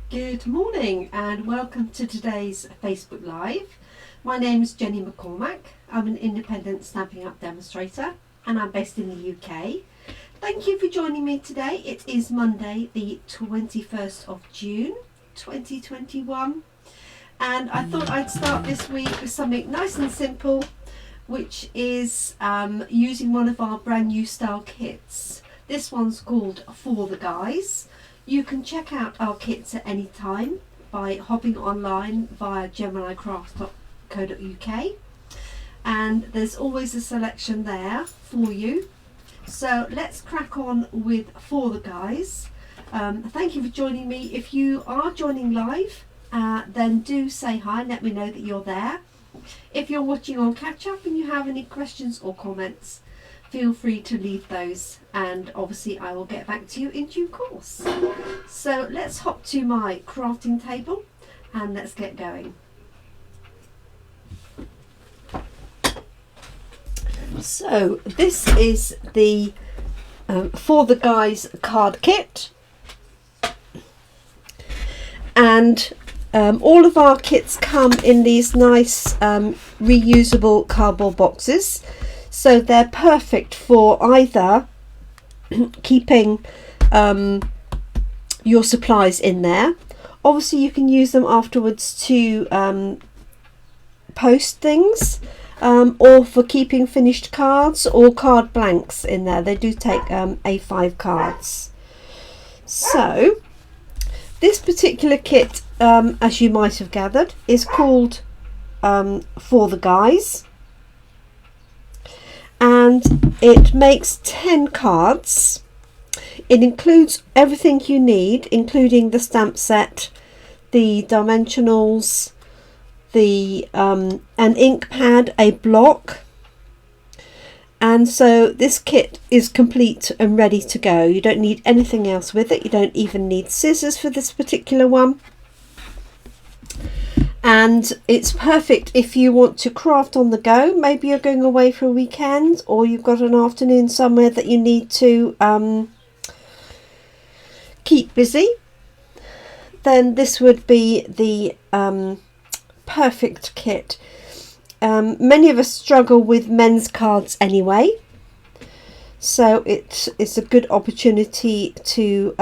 Good morning and welcome to today's Facebook Live. My name is Jenny McCormack. I'm an independent Stampin' Up demonstrator and I'm based in the UK. Thank you for joining me today. It is Monday the 21st of June 2021 and I thought I'd start this week with something nice and simple, which is using one of our brand new style kits. This one's called For the Guys. You can check out our kits at any time by hopping online via jeminicraft.co.uk, and there's always a selection there for you. So let's crack on with For the Guys. Thank you for joining me. If you are joining live, then do say hi and let me know that you're there. If you're watching on catch up and you have any questions or comments, feel free to leave those and obviously I will get back to you in due course. So let's hop to my crafting table and let's get going. So this is the For the Guys card kit, and all of our kits come in these nice reusable cardboard boxes. So they're perfect for either keeping your supplies in there. Obviously you can use them afterwards to post things, or for keeping finished cards or card blanks in there. They do take A5 cards. So this particular kit, as you might have gathered, is called For the Guys. And it makes 10 cards. It includes everything you need, including the stamp set, the dimensionals, the an ink pad, a block, and so this kit is complete and ready to go. You don't need anything else with it. You don't even need scissors for this particular one. And it's perfect if you want to craft on the go. Maybe you're going away for a weekend, or you've got an afternoon somewhere that you need to keep busy. Then this would be the perfect kit. Many of us struggle with men's cards anyway, so it's a good opportunity to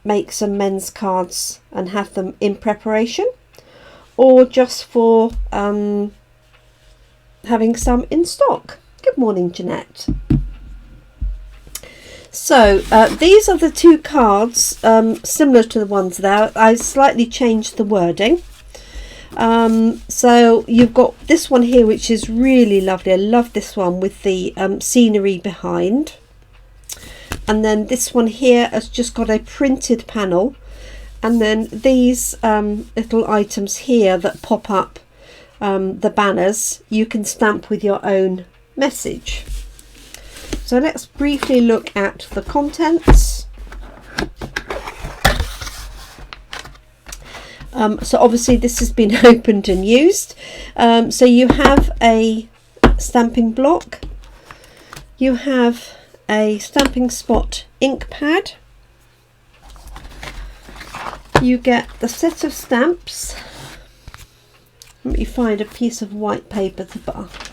make some men's cards and have them in preparation, or just for having some in stock. Good morning, Jeanette. So these are the two cards, similar to the ones there. I slightly changed the wording. So you've got this one here, which is really lovely. I love this one with the scenery behind. And then this one here has just got a printed panel. And then these little items here that pop up, the banners, you can stamp with your own message. So let's briefly look at the contents. So obviously this has been opened and used. So you have a stamping block. You have a stamping spot ink pad. You get the set of stamps. Let me find a piece of white paper to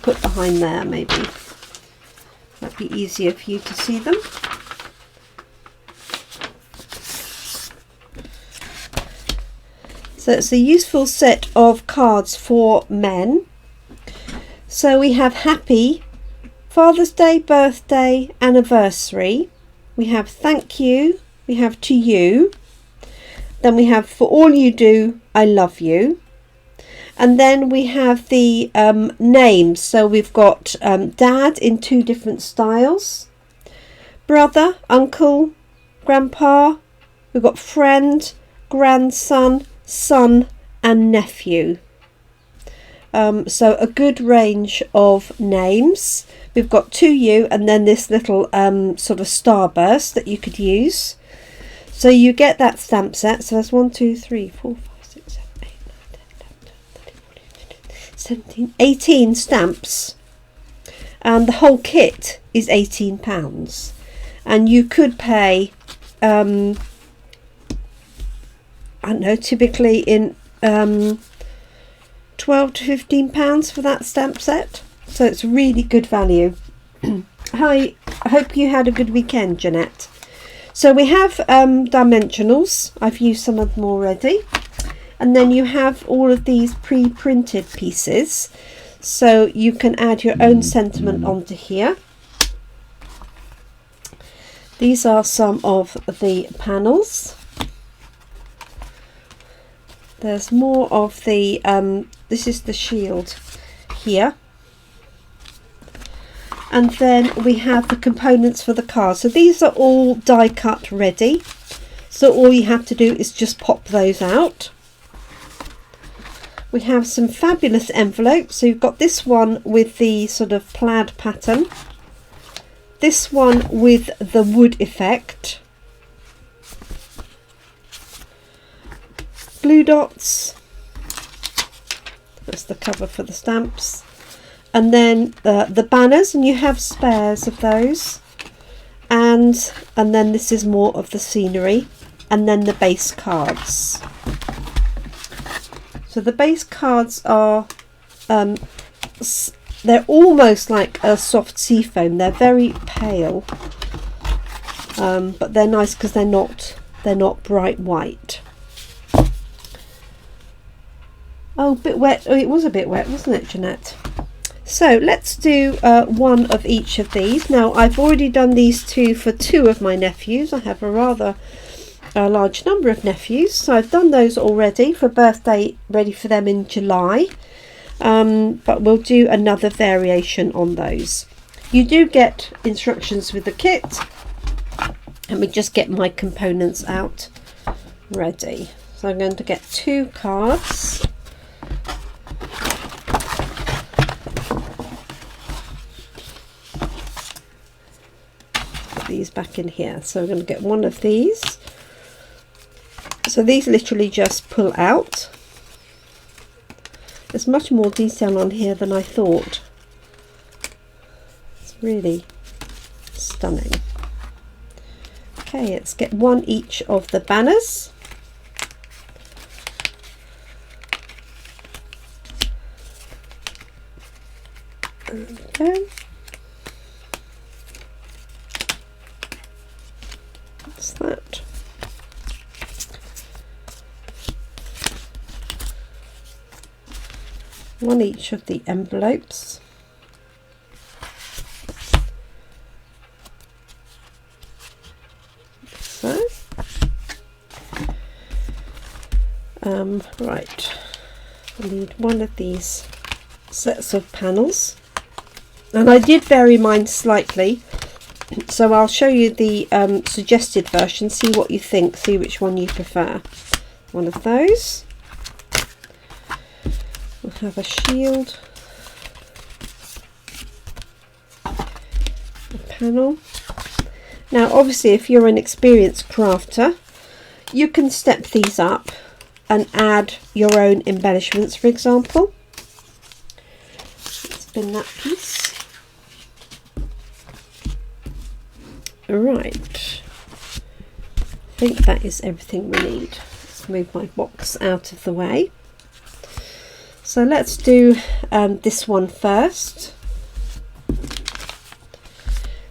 put behind there, maybe. Might be easier for you to see them. So it's a useful set of cards for men. So we have happy, Father's Day, birthday, anniversary. We have thank you. We have to you. Then we have for all you do, I love you. And then we have the names. So we've got dad in two different styles, brother, uncle, grandpa. We've got friend, grandson, son and nephew. So a good range of names. We've got to you, and then this little sort of starburst that you could use. So you get that stamp set. So there's 1, 2, 3, 4, 5, 6, 7, 8, 9, 10, 11, 12, 13, 14, 15, 16, 17, 18 stamps. and the whole kit is £18, and you could pay I don't know, typically in £12 to £15 for that stamp set, so it's really good value. I hope you had a good weekend, Jeanette. So we have dimensionals. I've used some of them already, and then you have all of these pre-printed pieces, so you can add your own sentiment onto here. These are some of the panels. There's more of the this is the shield here, and then we have the components for the card. So these are all die cut ready, so all you have to do is just pop those out. We have some fabulous envelopes. So you've got this one with the sort of plaid pattern, this one with the wood effect, blue dots, that's the cover for the stamps, and then the banners, and you have spares of those, and then this is more of the scenery, and then the base cards. So the base cards are they're almost like a soft seafoam. They're very pale, but they're nice because they're not bright white. Oh, a bit wet. Oh, it was a bit wet, wasn't it, Jeanette? So let's do one of each of these. Now, I've already done these two for two of my nephews. I have a rather large number of nephews, so I've done those already for birthday, ready for them in July. But we'll do another variation on those. You do get instructions with the kit. Let me just get my components out ready. So I'm going to get 2 cards. Put these back in here. So I'm going to get one of these. So these literally just pull out. There's much more detail on here than I thought. It's really stunning. Okay, let's get one each of the banners. Okay. What's that? One each of the envelopes. So, right, I need one of these sets of panels, and I did vary mine slightly, so I'll show you the suggested version, see what you think, see which one you prefer. One of those. We'll have a shield, a panel. Now obviously if you're an experienced crafter, you can step these up and add your own embellishments, for example. Let's spin that piece. Right, I think that is everything we need. Let's move my box out of the way. So let's do this one first.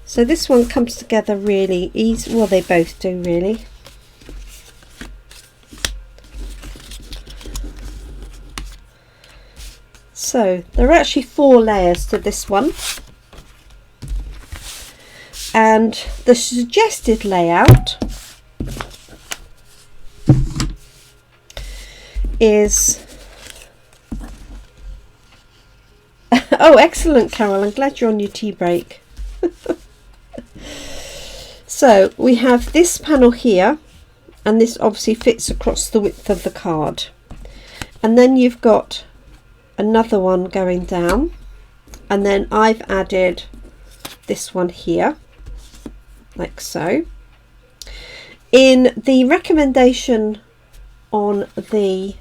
So this one comes together really easy. Well, they both do really. So there are actually 4 layers to this one. And the suggested layout is... Oh, excellent, Carol. I'm glad you're on your tea break. So we have this panel here, and this obviously fits across the width of the card. And then you've got another one going down, and then I've added this one here, like so. In the recommendation on the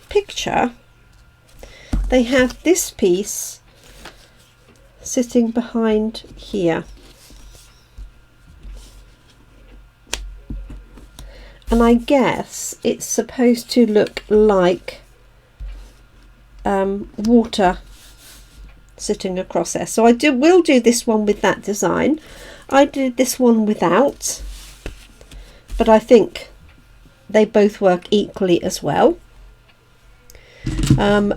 picture, they have this piece sitting behind here. And I guess it's supposed to look like water sitting across there. So will do this one with that design. I did this one without, but I think they both work equally as well.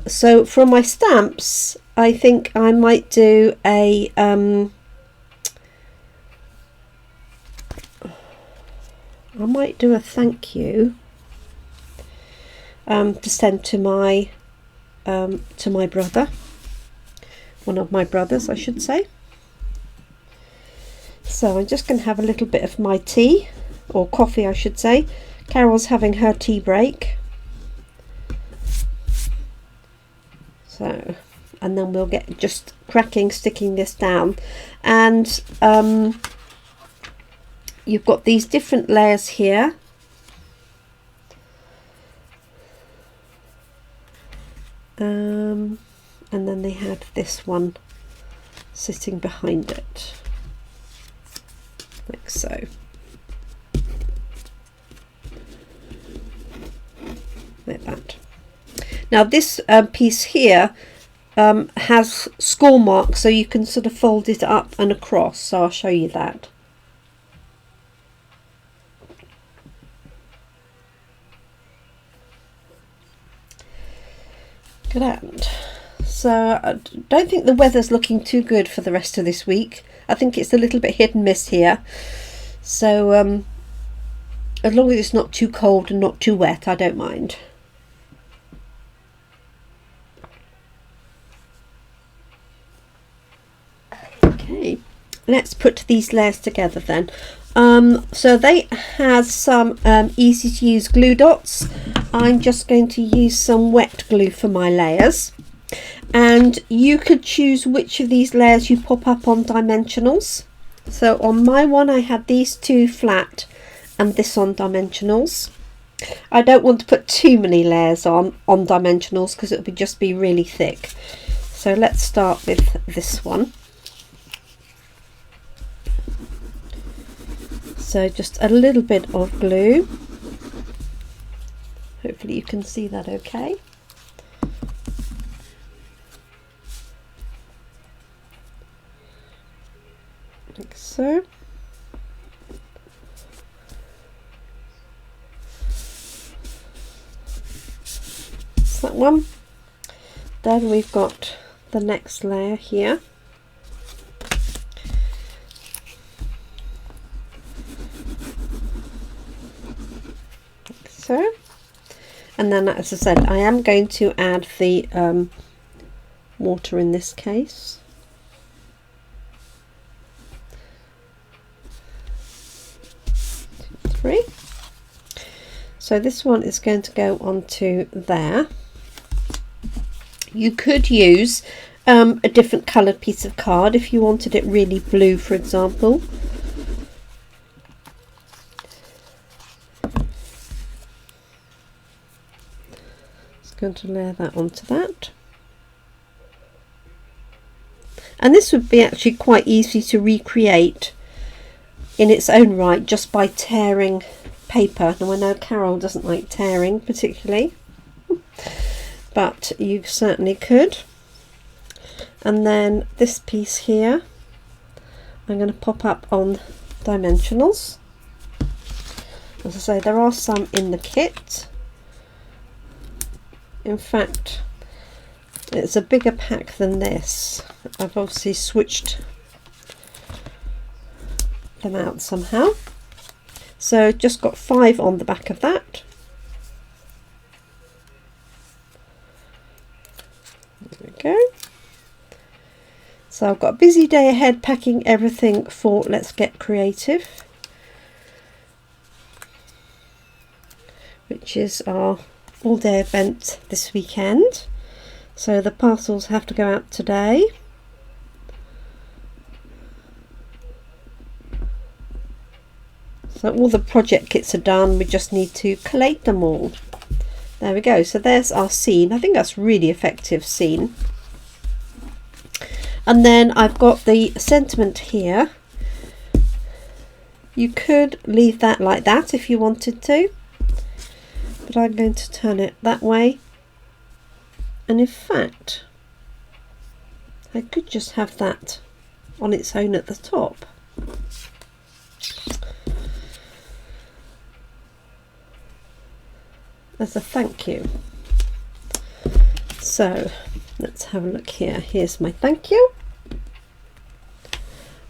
So for my stamps, I think I might do a thank you to send to my brother, one of my brothers I should say. So I'm just going to have a little bit of my tea, or coffee I should say. Carol's having her tea break. So, and then we'll get just cracking, sticking this down. And you've got these different layers here. And then they had this one sitting behind it, like so. Like that. Now this piece here has score marks, so you can sort of fold it up and across, so I'll show you that. Good. So I don't think the weather's looking too good for the rest of this week. I think it's a little bit hit and miss here. So as long as it's not too cold and not too wet, I don't mind. Okay, let's put these layers together then. So they have some easy to use glue dots. I'm just going to use some wet glue for my layers, and you could choose which of these layers you pop up on dimensionals. So on my one I had these two flat and this on dimensionals. I don't want to put too many layers on dimensionals because it would just be really thick. So let's start with this one. So just a little bit of glue. Hopefully you can see that okay. Like so. That's that one. Then we've got the next layer here. Like so. And then, as I said, I am going to add the water in this case. Two, three. So this one is going to go onto there. You could use a different coloured piece of card if you wanted it really blue, for example. Going to layer that onto that, and this would be actually quite easy to recreate in its own right just by tearing paper. Now I know Carol doesn't like tearing particularly, but you certainly could. And then this piece here I'm going to pop up on dimensionals. As I say, there are some in the kit. In fact, it's a bigger pack than this. I've obviously switched them out somehow. So just got 5 on the back of that. There we go. So I've got a busy day ahead packing everything for Let's Get Creative, which is our all-day event this weekend. So the parcels have to go out today. So all the project kits are done, we just need to collate them all. There we go. So there's our scene. I think that's really effective scene. And then I've got the sentiment here. You could leave that like that if you wanted to, but I'm going to turn it that way. And in fact, I could just have that on its own at the top. As a thank you. So let's have a look here. Here's my thank you.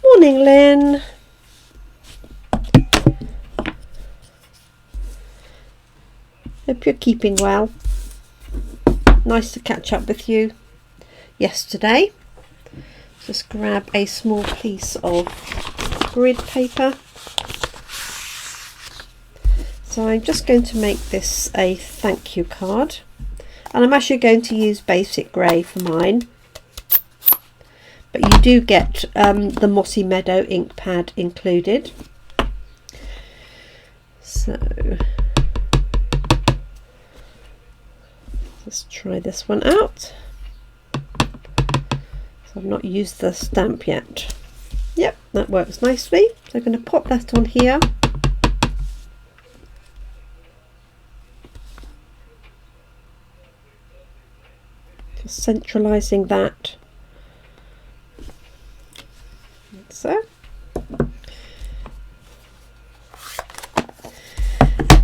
Morning, Lynn. Hope you're keeping well. Nice to catch up with you yesterday. Just grab a small piece of grid paper. So I'm just going to make this a thank you card, and I'm actually going to use basic grey for mine, but you do get the Mossy Meadow ink pad included. So let's try this one out. So I've not used the stamp yet. Yep, that works nicely. So I'm going to pop that on here. Just centralising that. Like so.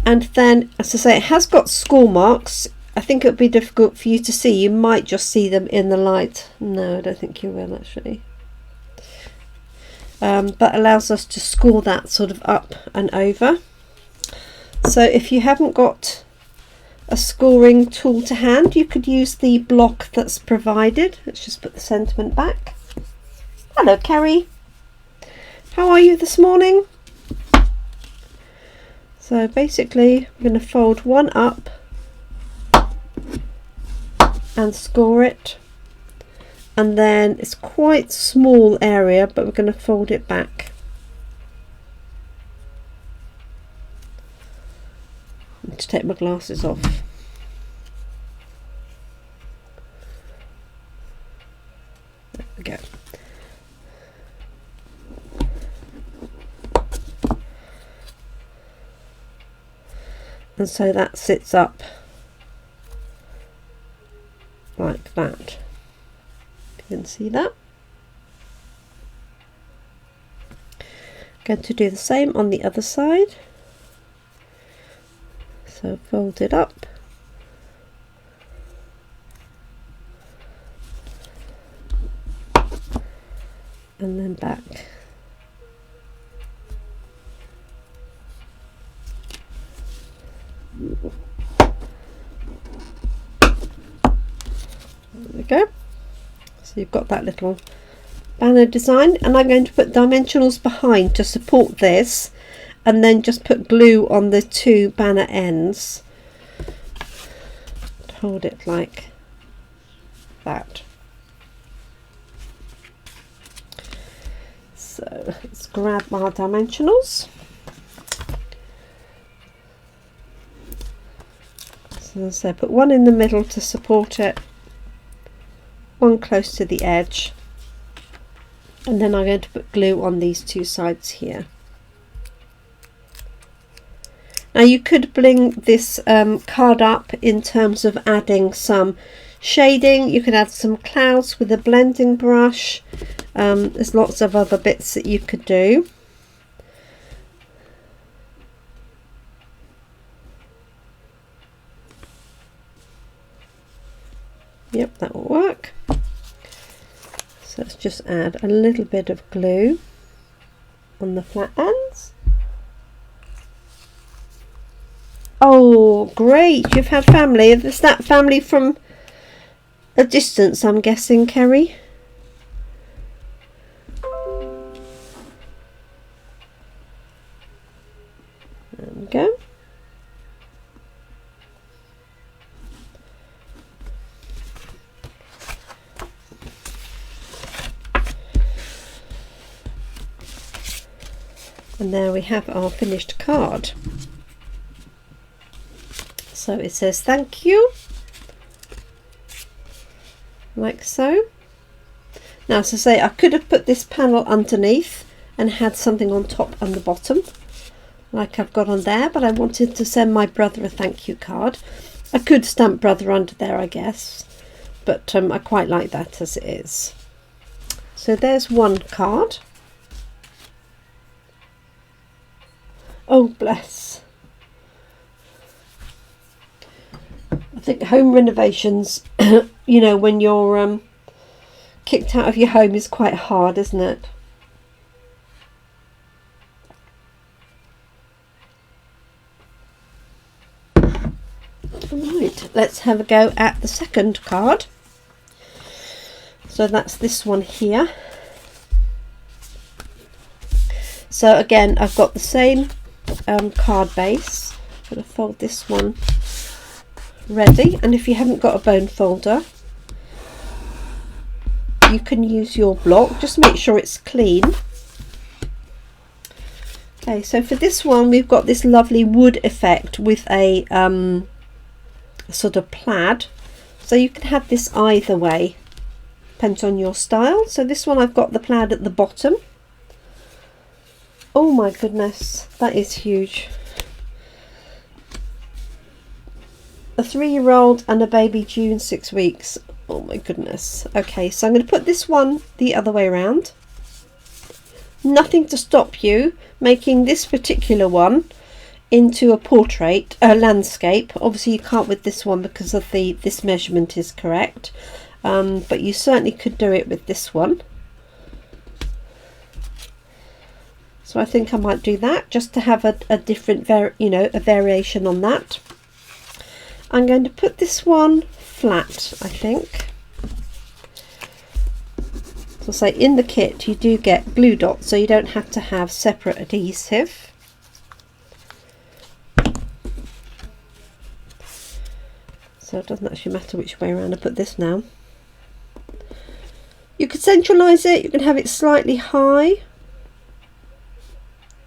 And then, as I say, it has got score marks. I think it would be difficult for you to see. You might just see them in the light. No, I don't think you will actually. That allows us to score that sort of up and over. So if you haven't got a scoring tool to hand, you could use the block that's provided. Let's just put the sentiment back. Hello, Kerry. How are you this morning? So basically, I'm going to fold one up and score it, and then it's quite small area, but we're going to fold it back. I need to take my glasses off. There we go. And so that sits up like that. You can see that. Going to do the same on the other side. So fold it up. And then back. There we go. So you've got that little banner design, and I'm going to put dimensionals behind to support this, and then just put glue on the two banner ends to hold it like that. So let's grab our dimensionals. So put one in the middle to support it, one close to the edge, and then I'm going to put glue on these two sides here. Now you could bring this card up in terms of adding some shading. You could add some clouds with a blending brush. There's lots of other bits that you could do. Yep, that will work. So let's just add a little bit of glue on the flat ends. Oh, great! You've had family. Is that family from a distance, I'm guessing, Kerry? There we go. And there we have our finished card. So it says thank you, like so. Now, as I say, I could have put this panel underneath and had something on top and the bottom, like I've got on there, but I wanted to send my brother a thank you card. I could stamp brother under there, I guess, but I quite like that as it is. So there's one card. Oh, bless. I think home renovations, you know, when you're kicked out of your home is quite hard, isn't it? Right, let's have a go at the second card. So that's this one here. So again, I've got the same card base. I'm going to fold this one ready, and if you haven't got a bone folder, you can use your block. Just make sure it's clean. Okay, so for this one we've got this lovely wood effect with a sort of plaid, so you can have this either way, depends on your style. So this one I've got the plaid at the bottom. Oh my goodness, that is huge. A 3-year-old and a baby due in 6 weeks. Oh my goodness. Okay, so I'm going to put this one the other way around. Nothing to stop you making this particular one into a portrait, a landscape. Obviously you can't with this one because of this measurement is correct, but you certainly could do it with this one. So I think I might do that just to have a different a variation on that. I'm going to put this one flat, I think. So say in the kit you do get glue dots, so you don't have to have separate adhesive. So it doesn't actually matter which way around I put this now. You could centralise it, you can have it slightly high.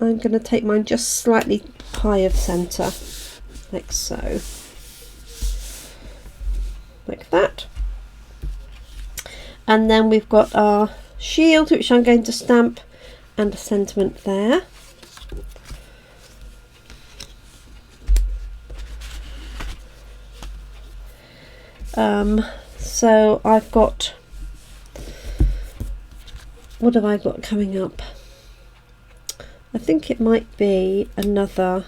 I'm going to take mine just slightly high of centre, like so. Like that. And then we've got our shield, which I'm going to stamp, and a sentiment there. So I've got, what have I got coming up? I think it might be another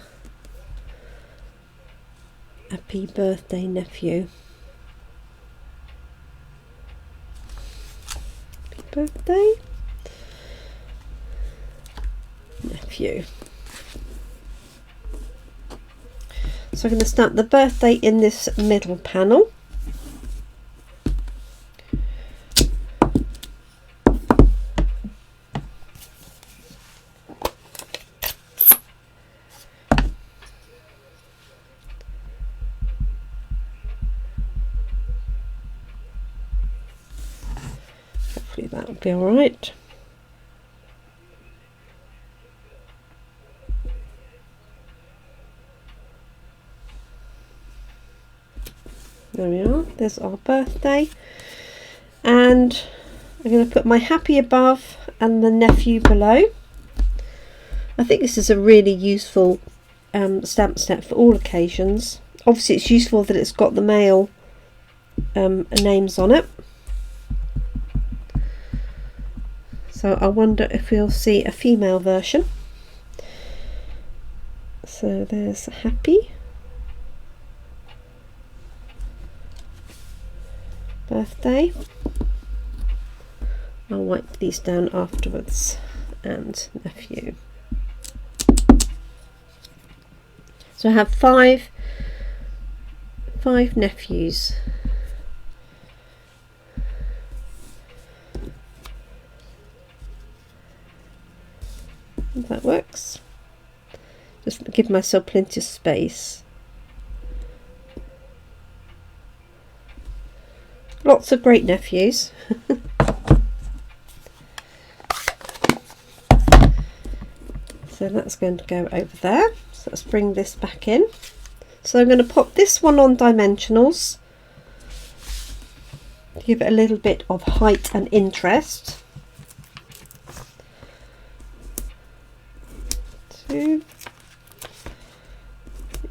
happy birthday nephew. Happy birthday nephew. So I'm going to stamp the birthday in this middle panel. Hopefully that'll be all right. There we are, there's our birthday, and I'm going to put my happy above and the nephew below. I think this is a really useful stamp set for all occasions. Obviously it's useful that it's got the male names on it. So I wonder if we'll see a female version. So there's happy birthday. I'll wipe these down afterwards, and nephew. So I have five nephews. If that works. Just give myself plenty of space. Lots of great nephews. So that's going to go over there. So let's bring this back in. So I'm going to pop this one on dimensionals. to give it a little bit of height and interest. 2,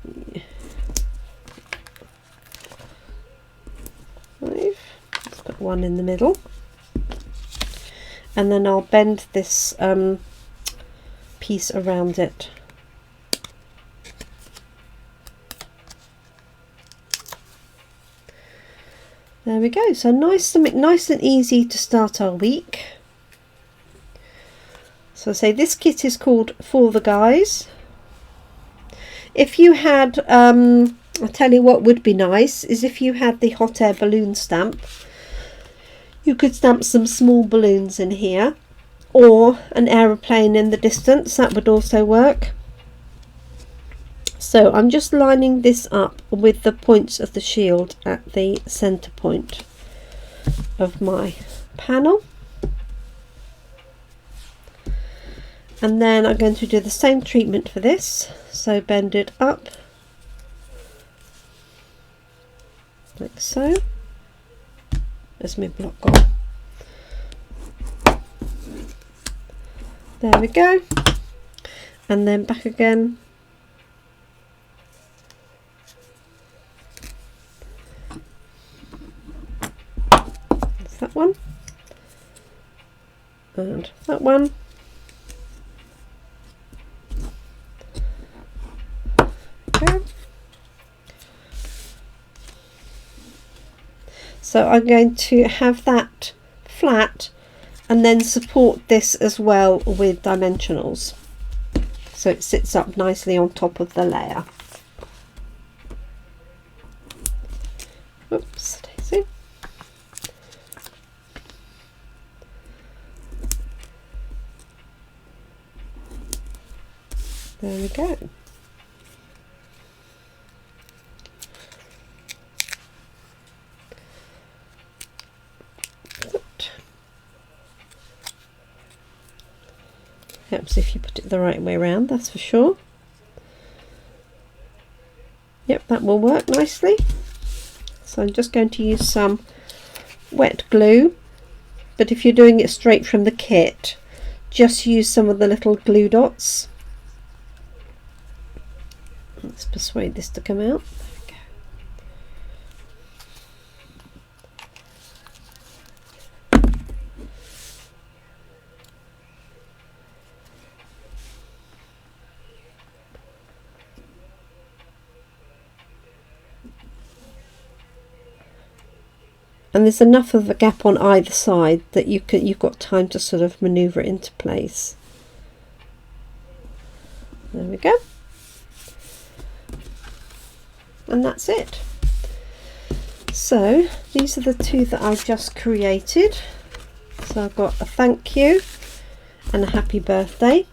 3, 5. Let's put one in the middle, and then I'll bend this piece around it. There we go. So something nice and easy to start our week. So I say this kit is called For the Guys. If you had, I'll tell you what would be nice is if you had the hot air balloon stamp. You could stamp some small balloons in here, or an aeroplane in the distance. That would also work. So I'm just lining this up with the points of the shield at the center point of my panel. And then I'm going to do the same treatment for this. So bend it up like so. There's my block gone. There we go. And then back again. That's that one. And that one. Okay. So I'm going to have that flat and then support this as well with dimensionals, so it sits up nicely on top of the layer. Oops, daisy. There we go. Helps if you put it the right way around, that's for sure. Yep, that will work nicely. So I'm just going to use some wet glue, but if you're doing it straight from the kit, just use some of the little glue dots. Let's persuade this to come out. And there's enough of a gap on either side that you've got time to sort of maneuver it into place. There we go. And that's it. So these are the two that I've just created. So I've got a thank you and a happy birthday.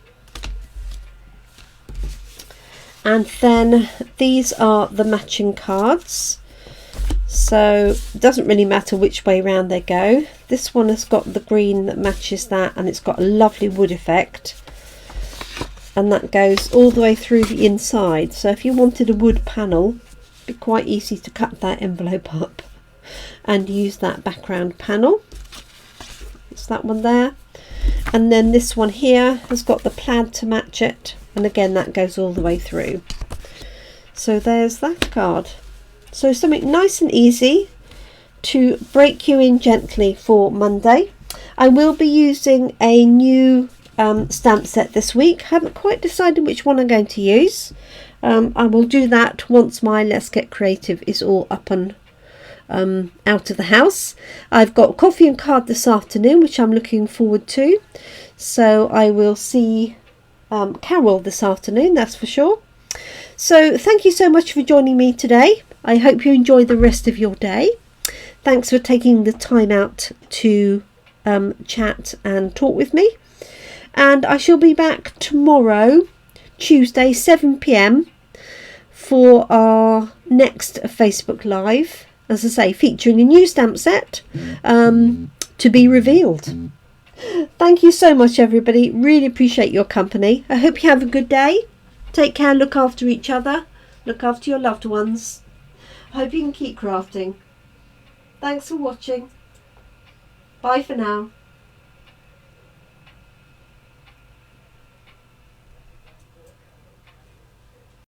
And then these are the matching cards. So it doesn't really matter which way round they go. This one has got the green that matches that, and it's got a lovely wood effect, and that goes all the way through the inside. So if you wanted a wood panel, it'd be quite easy to cut that envelope up and use that background panel. It's that one there, and then this one here has got the plaid to match it, and again that goes all the way through. So there's that card. So something nice and easy to break you in gently for Monday. I will be using a new stamp set this week. Haven't quite decided which one I'm going to use. I will do that once my Let's Get Creative is all up and out of the house. I've got coffee and card this afternoon, which I'm looking forward to. So I will see Carol this afternoon, that's for sure. So thank you so much for joining me today. I hope you enjoy the rest of your day. Thanks for taking the time out to chat and talk with me. And I shall be back tomorrow, Tuesday, 7 p.m. for our next Facebook Live. As I say, featuring a new stamp set to be revealed. Thank you so much, everybody. Really appreciate your company. I hope you have a good day. Take care, look after each other, look after your loved ones. I hope you can keep crafting. Thanks for watching. Bye for now.